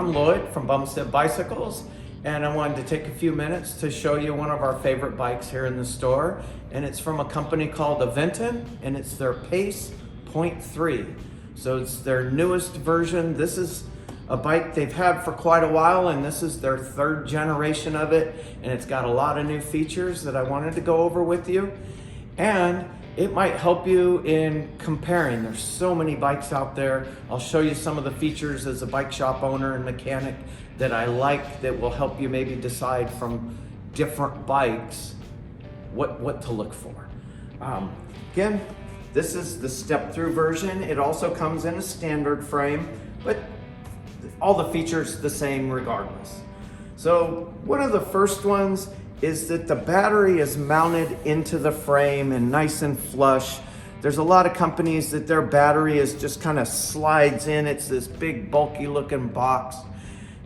I'm Lloyd from Bumstead Bicycles, and I wanted to take a few minutes to show you one of our favorite bikes here in the store, and it's from a company called Aventon, and it's their Pace .3. So it's their newest version. This is a bike they've had for quite a while, and this is their third generation of it, and it's got a lot of new features that I wanted to go over with you. And it might help you in comparing. There's so many bikes out there. I'll show you some of the features as a bike shop owner and mechanic that I like that will help you maybe decide from different bikes what to look for. Again, this is the step-through version. It also comes in a standard frame, but all the features the same regardless. So one of the first ones is that the battery is mounted into the frame and nice and flush. There's a lot of companies that their battery is just kind of slides in. It's this big bulky looking box.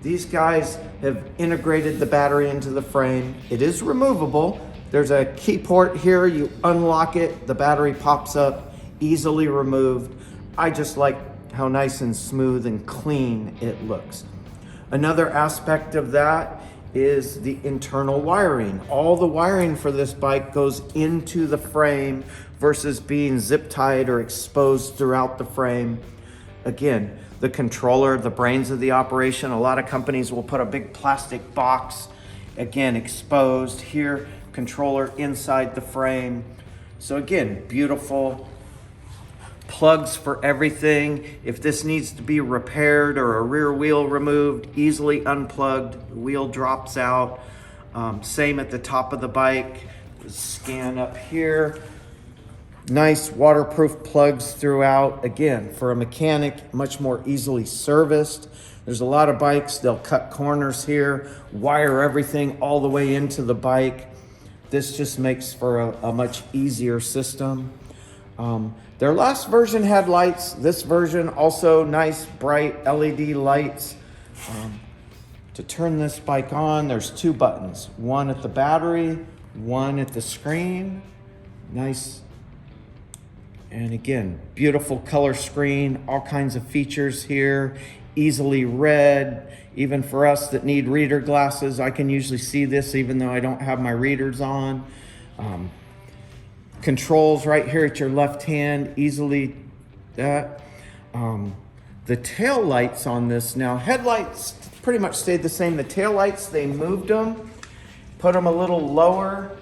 These guys have integrated the battery into the frame. It is removable. There's a key port here. You unlock it, the battery pops up, easily removed. I just like how nice and smooth and clean it looks. Another aspect of that is the internal wiring. All the wiring for this bike goes into the frame versus being zip tied or exposed throughout the frame. Again, the controller, the brains of the operation, a lot of companies will put a big plastic box, again, exposed here, controller inside the frame. So again, beautiful. Plugs for everything. If this needs to be repaired or a rear wheel removed, easily unplugged, wheel drops out. Same at the top of the bike. Scan up here. Nice waterproof plugs throughout. Again, for a mechanic, much more easily serviced. There's a lot of bikes, they'll cut corners here, wire everything all the way into the bike. This just makes for a much easier system. Their last version had lights. This version also nice bright LED lights. To turn this bike on, there's two buttons. One at the battery, one at the screen. Nice. And again, beautiful color screen, all kinds of features here. Easily read. Even for us that need reader glasses, I can usually see this even though I don't have my readers on. Controls right here at your left hand, easily that. The tail lights on this now, headlights pretty much stayed the same. The tail lights, they moved them, put them a little lower.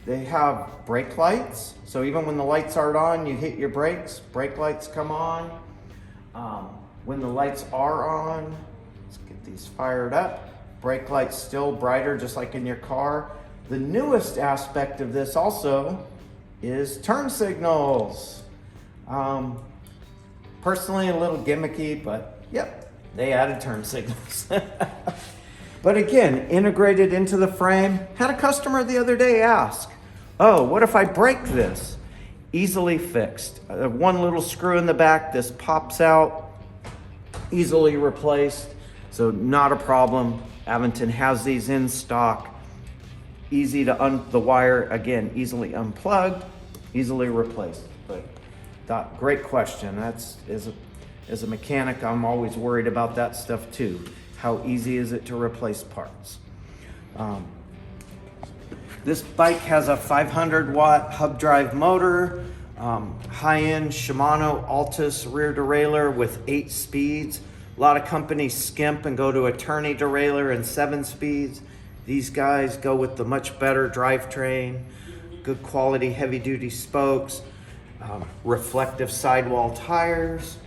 They have brake lights. So even when the lights aren't on, you hit your brakes, brake lights come on. When the lights are on, let's get these fired up. Brake lights still brighter, just like in your car. The newest aspect of this also is turn signals. Personally, a little gimmicky, but yep, they added turn signals. But again, integrated into the frame. Had a customer the other day ask, oh, what if I break this? Easily fixed. One little screw in the back, this pops out, easily replaced. So not a problem. Aventon has these in stock. Easy to the wire, again, easily unplugged, easily replaced. But great question. That's as a mechanic, I'm always worried about that stuff too. How easy is it to replace parts? This bike has a 500-watt hub drive motor, high-end Shimano Altus rear derailleur with 8 speeds. A lot of companies skimp and go to a tourney derailleur and 7 speeds. These guys go with the much better drivetrain, good quality heavy-duty spokes, reflective sidewall tires,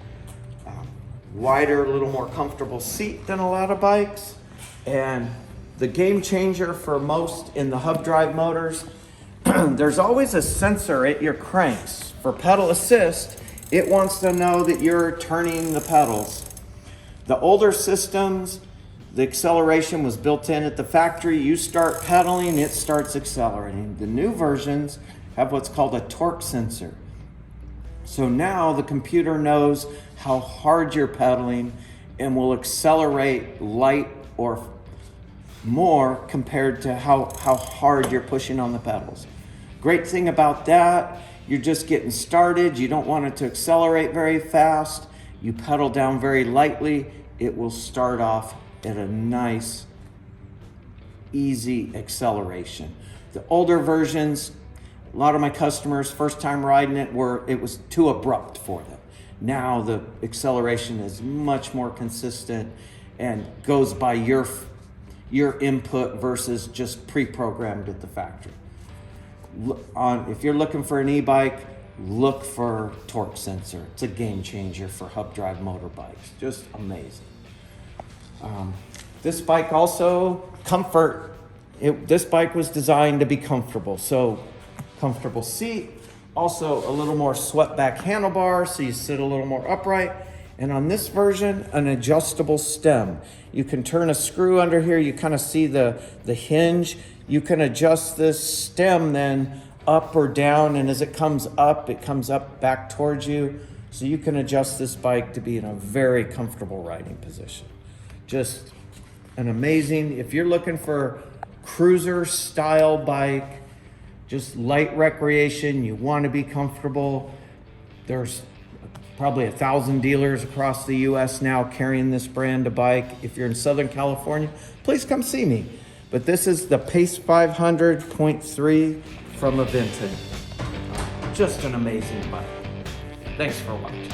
wider, a little more comfortable seat than a lot of bikes. And the game changer for most in the hub drive motors, there's always a sensor at your cranks. For pedal assist, it wants to know that you're turning the pedals. The older systems, the acceleration was built in at the factory. You start pedaling, it starts accelerating. The new versions have what's called a torque sensor. So now the computer knows how hard you're pedaling and will accelerate light or more compared to how hard you're pushing on the pedals. Great thing about that, you're just getting started. You don't want it to accelerate very fast. You pedal down very lightly. it will start off at a nice, easy acceleration. The older versions, a lot of my customers, first time riding it, it was too abrupt for them. Now the acceleration is much more consistent and goes by your input versus just pre-programmed at the factory. If you're looking for an e-bike, look for torque sensor. It's a game changer for hub drive motorbikes. Just amazing. This bike also, comfort. This bike was designed to be comfortable. So comfortable seat, also a little more swept back handlebar so you sit a little more upright. And on this version, an adjustable stem. You can turn a screw under here. You kind of see the hinge. You can adjust this stem then up or down. And as it comes up back towards you. So you can adjust this bike to be in a very comfortable riding position. Just an amazing, if you're looking for cruiser style bike, just light recreation, you want to be comfortable. There's probably 1,000 dealers across the US now carrying this brand of bike. If you're in Southern California, please come see me. But this is the Pace 500.3 from Aventon. Just an amazing bike. Thanks for watching.